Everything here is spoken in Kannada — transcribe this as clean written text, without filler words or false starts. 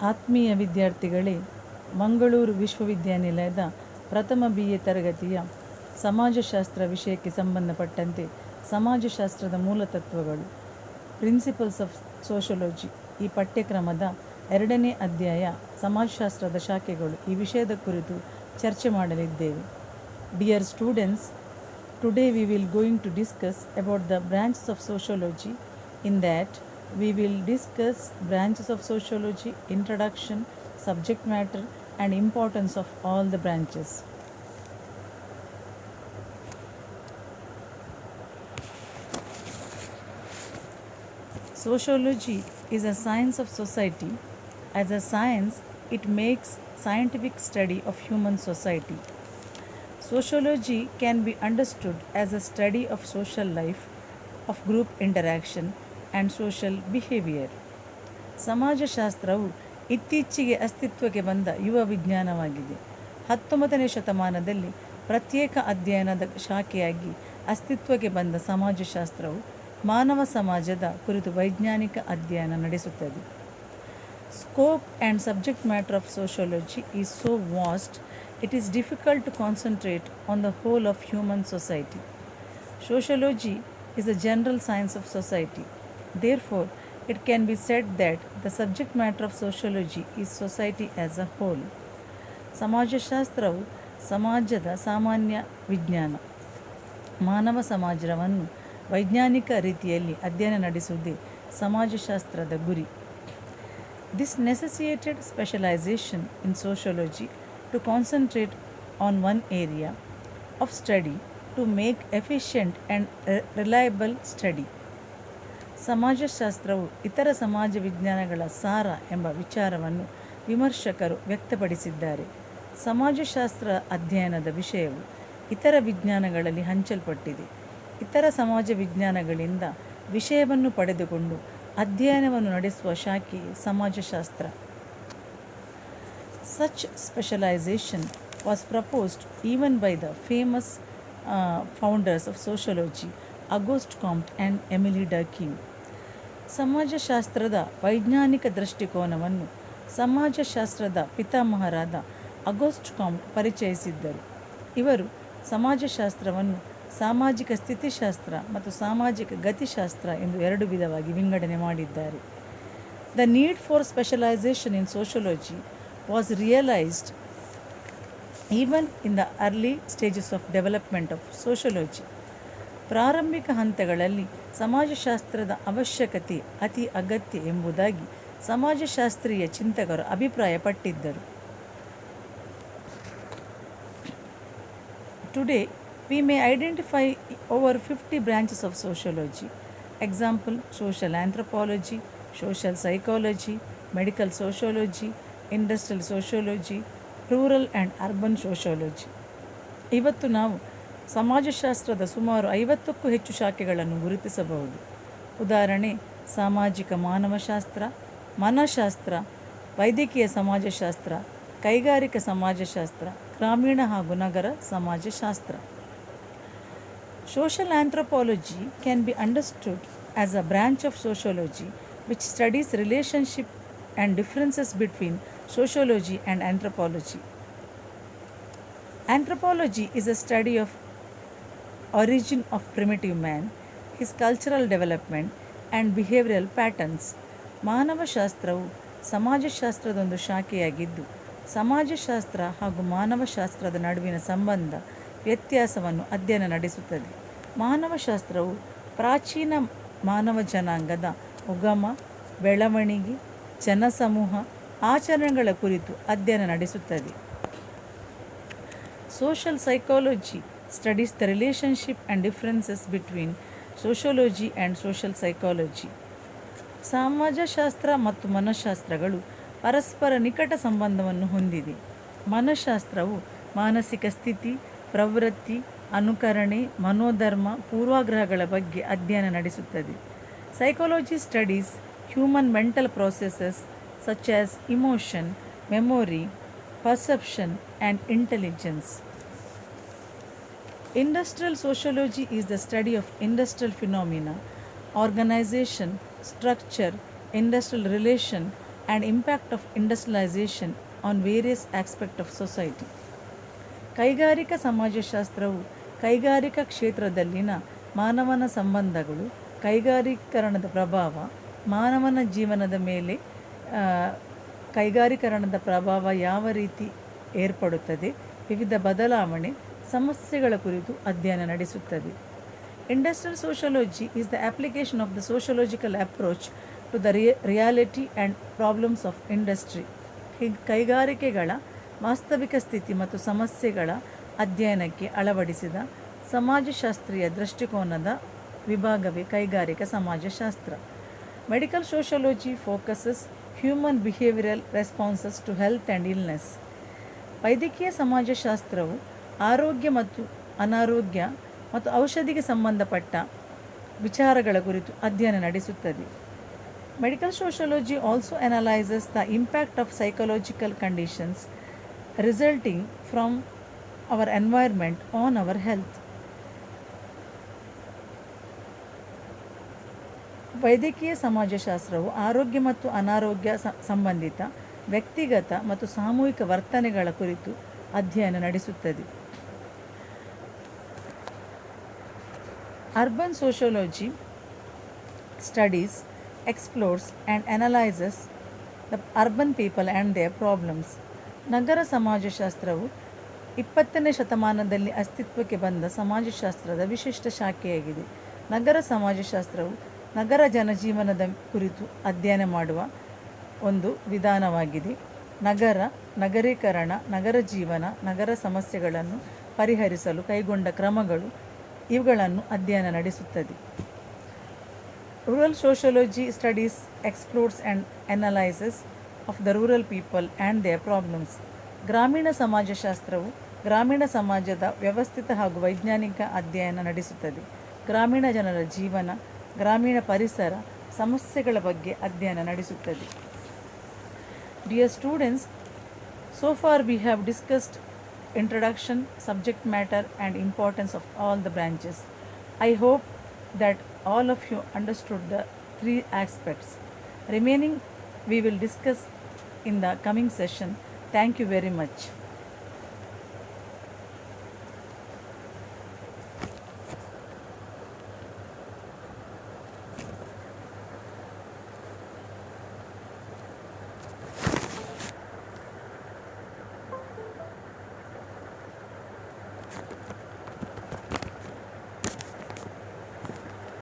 ಆತ್ಮೀಯ ವಿದ್ಯಾರ್ಥಿಗಳೇ, ಮಂಗಳೂರು ವಿಶ್ವವಿದ್ಯಾನಿಲಯದ ಪ್ರಥಮ BA ತರಗತಿಯ ಸಮಾಜಶಾಸ್ತ್ರ ವಿಷಯಕ್ಕೆ ಸಂಬಂಧಪಟ್ಟಂತೆ ಸಮಾಜಶಾಸ್ತ್ರದ ಮೂಲತತ್ವಗಳು ಪ್ರಿನ್ಸಿಪಲ್ಸ್ ಆಫ್ ಸೋಷಿಯಾಲಜಿ ಈ ಪಠ್ಯಕ್ರಮದ 2ನೇ ಅಧ್ಯಾಯ ಸಮಾಜಶಾಸ್ತ್ರದ ಶಾಖೆಗಳು ಈ ವಿಷಯದ ಕುರಿತು ಚರ್ಚೆ ಮಾಡಲಿದ್ದೇವೆ. Dear students, today we will going to discuss about the branches of sociology. In that, we will discuss branches of sociology, introduction, subject matter and importance of all the branches. Sociology is a science of society. As a science, it makes scientific study of human society. Sociology can be understood as a study of social life, of group interaction and social behavior. ಸಮಾಜಶಾಸ್ತ್ರವು ಇತ್ತೀಚೆಗೆ ಅಸ್ತಿತ್ವಕ್ಕೆ ಬಂದ ಯುವ ವಿಜ್ಞಾನವಾಗಿದೆ. 19ನೇ ಶತಮಾನದಲ್ಲಿ ಪ್ರತ್ಯೇಕ ಅಧ್ಯಯನದ ಶಾಖೆಯಾಗಿ ಅಸ್ತಿತ್ವಕ್ಕೆ ಬಂದ ಸಮಾಜಶಾಸ್ತ್ರವು ಮಾನವ ಸಮಾಜದ ಕುರಿತು ವೈಜ್ಞಾನಿಕ ಅಧ್ಯಯನ ನಡೆಸುತ್ತದೆ. Scope and subject matter of sociology is so vast, it is difficult to concentrate on the whole of human society. Sociology is a general science of society. Therefore, it can be said that the subject matter of sociology is society as a whole. ಸಮಾಜಶಾಸ್ತ್ರವು ಸಮಾಜದ ಸಾಮಾನ್ಯ ವಿಜ್ಞಾನ. ಮಾನವ ಸಮಾಜವನ್ನು ವೈಜ್ಞಾನಿಕ ರೀತಿಯಲ್ಲಿ ಅಧ್ಯಯನ ನಡೆಸುವುದೇ ಸಮಾಜಶಾಸ್ತ್ರದ ಗುರಿ. This necessitated specialization in sociology to concentrate on one area of study to make efficient and reliable study. ಸಮಾಜಶಾಸ್ತ್ರವು ಇತರ ಸಮಾಜ ವಿಜ್ಞಾನಗಳ ಸಾರ ಎಂಬ ವಿಚಾರವನ್ನು ವಿಮರ್ಶಕರು ವ್ಯಕ್ತಪಡಿಸಿದ್ದಾರೆ. ಸಮಾಜಶಾಸ್ತ್ರ ಅಧ್ಯಯನದ ವಿಷಯವು ಇತರ ವಿಜ್ಞಾನಗಳಲ್ಲಿ ಹಂಚಲ್ಪಟ್ಟಿದೆ. ಇತರ ಸಮಾಜ ವಿಜ್ಞಾನಗಳಿಂದ ವಿಷಯವನ್ನು ಪಡೆದುಕೊಂಡು ಅಧ್ಯಯನವನ್ನು ನಡೆಸುವ ಶಾಖೆಯೇ ಸಮಾಜಶಾಸ್ತ್ರ. Such specialization was proposed even by the famous founders of sociology, Auguste Comte and Émile Durkheim. ಸಮಾಜಶಾಸ್ತ್ರದ ವೈಜ್ಞಾನಿಕ ದೃಷ್ಟಿಕೋನವನ್ನು ಸಮಾಜಶಾಸ್ತ್ರದ ಪಿತಾಮಹರಾದ ಅಗೋಸ್ಟ್ ಕಾಮ್ಟ್ ಪರಿಚಯಿಸಿದ್ದರು. ಇವರು ಸಮಾಜಶಾಸ್ತ್ರವನ್ನು ಸಾಮಾಜಿಕ ಸ್ಥಿತಿಶಾಸ್ತ್ರ ಮತ್ತು ಸಾಮಾಜಿಕ ಗತಿಶಾಸ್ತ್ರ ಎಂದು 2 ವಿಧವಾಗಿ ವಿಂಗಡಣೆ ಮಾಡಿದ್ದಾರೆ. The need for specialization in sociology was realized even in the early stages of development of sociology. ಪ್ರಾರಂಭಿಕ ಹಂತಗಳಲ್ಲಿ ಸಮಾಜಶಾಸ್ತ್ರದ ಅವಶ್ಯಕತೆ ಅತಿ ಅಗತ್ಯ ಎಂಬುದಾಗಿ ಸಮಾಜಶಾಸ್ತ್ರೀಯ ಚಿಂತಕರು ಅಭಿಪ್ರಾಯಪಟ್ಟಿದ್ದರು. Today, we may identify over 50 branches of sociology. Example, social anthropology, social psychology, medical sociology, industrial sociology, rural and urban sociology. ಇವತ್ತು ನಾವು ಸಮಾಜಶಾಸ್ತ್ರದ ಸುಮಾರು 50ಕ್ಕೂ ಹೆಚ್ಚು ಶಾಖೆಗಳನ್ನು ಗುರುತಿಸಬಹುದು. ಉದಾಹರಣೆ, ಸಾಮಾಜಿಕ ಮಾನವಶಾಸ್ತ್ರ, ಮನಃಶಾಸ್ತ್ರ, ವೈದ್ಯಕೀಯ ಸಮಾಜಶಾಸ್ತ್ರ, ಕೈಗಾರಿಕಾ ಸಮಾಜಶಾಸ್ತ್ರ, ಗ್ರಾಮೀಣ ಹಾಗೂ ನಗರ ಸಮಾಜಶಾಸ್ತ್ರ. Social anthropology can be understood as a branch of sociology which studies relationship and differences between sociology and anthropology. Anthropology is a study of origin of primitive man, his cultural development and behavioral patterns. ಮಾನವಶಾಸ್ತ್ರವು ಸಮಾಜಶಾಸ್ತ್ರದೊಂದು ಶಾಖೆಯಾಗಿದ್ದು ಸಮಾಜಶಾಸ್ತ್ರ ಹಾಗೂ ಮಾನವಶಾಸ್ತ್ರದ ನಡುವಿನ ಸಂಬಂಧ ವ್ಯತ್ಯಾಸವನ್ನು ಅಧ್ಯಯನ ನಡೆಸುತ್ತದೆ. ಮಾನವಶಾಸ್ತ್ರವು ಪ್ರಾಚೀನ ಮಾನವ ಜನಾಂಗದ ಉಗಮ, ಬೆಳವಣಿಗೆ, ಜನಸಮೂಹ, ಆಚರಣೆಗಳ ಕುರಿತು ಅಧ್ಯಯನ ನಡೆಸುತ್ತದೆ. Social psychology studies the relationship and differences between sociology and social psychology. ಸಮಾಜಶಾಸ್ತ್ರ ಮತ್ತು ಮನಃಶಾಸ್ತ್ರಗಳು ಪರಸ್ಪರ ನಿಕಟ ಸಂಬಂಧವನ್ನು ಹೊಂದಿದೆ. ಮನಃಶಾಸ್ತ್ರವು ಮಾನಸಿಕ ಸ್ಥಿತಿ, ಪ್ರವೃತ್ತಿ, ಅನುಕರಣೆ, ಮನೋಧರ್ಮ, ಪೂರ್ವಾಗ್ರಹಗಳ ಬಗ್ಗೆ ಅಧ್ಯಯನ ನಡೆಸುತ್ತದೆ. Psychology studies human mental processes such as emotion, memory, perception and intelligence. Industrial sociology is the study of industrial phenomena, organization, structure, industrial relation and impact of industrialization on various aspects of society. ಕೈಗಾರಿಕಾ ಸಮಾಜಶಾಸ್ತ್ರವು ಕೈಗಾರಿಕಾ ಕ್ಷೇತ್ರದಲ್ಲಿನ ಮಾನವನ ಸಂಬಂಧಗಳು, ಕೈಗಾರೀಕರಣದ ಪ್ರಭಾವ, ಮಾನವನ ಜೀವನದ ಮೇಲೆ ಕೈಗಾರೀಕರಣದ ಪ್ರಭಾವ ಯಾವ ರೀತಿ ಏರ್ಪಡುತ್ತದೆ, ವಿವಿಧ ಬದಲಾವಣೆ, ಸಮಸ್ಯೆಗಳ ಕುರಿತು ಅಧ್ಯಯನ ನಡೆಸುತ್ತದೆ. Industrial sociology is the application of the sociological approach to the reality and problems of industry. ಕೈಗಾರಿಕೆಗಳ ವಾಸ್ತವಿಕ ಸ್ಥಿತಿ ಮತ್ತು ಸಮಸ್ಯೆಗಳ ಅಧ್ಯಯನಕ್ಕೆ ಅಳವಡಿಸಿದ ಸಮಾಜಶಾಸ್ತ್ರೀಯ ದೃಷ್ಟಿಕೋನದ ವಿಭಾಗವೇ ಕೈಗಾರಿಕಾ ಸಮಾಜಶಾಸ್ತ್ರ. Medical sociology focuses human behavioural responses to health and illness. ವೈದ್ಯಕೀಯ ಸಮಾಜಶಾಸ್ತ್ರವು ಆರೋಗ್ಯ ಮತ್ತು ಅನಾರೋಗ್ಯ ಮತ್ತು ಔಷಧಿಗೆ ಸಂಬಂಧಪಟ್ಟ ವಿಚಾರಗಳ ಕುರಿತು ಅಧ್ಯಯನ ನಡೆಸುತ್ತದೆ. Medical sociology also analyses the impact of psychological conditions resulting from our environment on our health. ವೈದ್ಯಕೀಯ ಸಮಾಜಶಾಸ್ತ್ರವು ಆರೋಗ್ಯ ಮತ್ತು ಅನಾರೋಗ್ಯ ಸಂಬಂಧಿತ ವ್ಯಕ್ತಿಗತ ಮತ್ತು ಸಾಮೂಹಿಕ ವರ್ತನೆಗಳ ಕುರಿತು ಅಧ್ಯಯನ ನಡೆಸುತ್ತದೆ. Urban sociology studies, explores and analyzes the urban people and their problems. ನಗರ ಸಮಾಜಶಾಸ್ತ್ರವು 20ನೇ ಶತಮಾನದಲ್ಲಿ ಅಸ್ತಿತ್ವಕ್ಕೆ ಬಂದ ಸಮಾಜಶಾಸ್ತ್ರದ ವಿಶಿಷ್ಟ ಶಾಖೆಯಾಗಿದೆ. ನಗರ ಸಮಾಜಶಾಸ್ತ್ರವು ನಗರ ಜನಜೀವನದ ಕುರಿತು ಅಧ್ಯಯನ ಮಾಡುವ ಒಂದು ವಿಧಾನವಾಗಿದೆ. ನಗರೀಕರಣ, ನಗರ ಜೀವನ, ನಗರ ಸಮಸ್ಯೆಗಳನ್ನು ಪರಿಹರಿಸಲು ಕೈಗೊಂಡ ಕ್ರಮಗಳು ಇವುಗಳನ್ನು ಅಧ್ಯಯನ ನಡೆಸುತ್ತದೆ. Rural sociology studies, explores and analyses of the rural people and their problems. ಗ್ರಾಮೀಣ ಸಮಾಜಶಾಸ್ತ್ರವು ಗ್ರಾಮೀಣ ಸಮಾಜದ ವ್ಯವಸ್ಥಿತ ಹಾಗೂ ವೈಜ್ಞಾನಿಕ ಅಧ್ಯಯನ ನಡೆಸುತ್ತದೆ. ಗ್ರಾಮೀಣ ಜನರ ಜೀವನ, ಗ್ರಾಮೀಣ ಪರಿಸರ ಸಮಸ್ಯೆಗಳ ಬಗ್ಗೆ ಅಧ್ಯಯನ ನಡೆಸುತ್ತದೆ. Dear students, so far we have discussed introduction, subject matter and importance of all the branches. I hope that all of you understood the 3 aspects. Remaining we will discuss in the coming session. Thank you very much.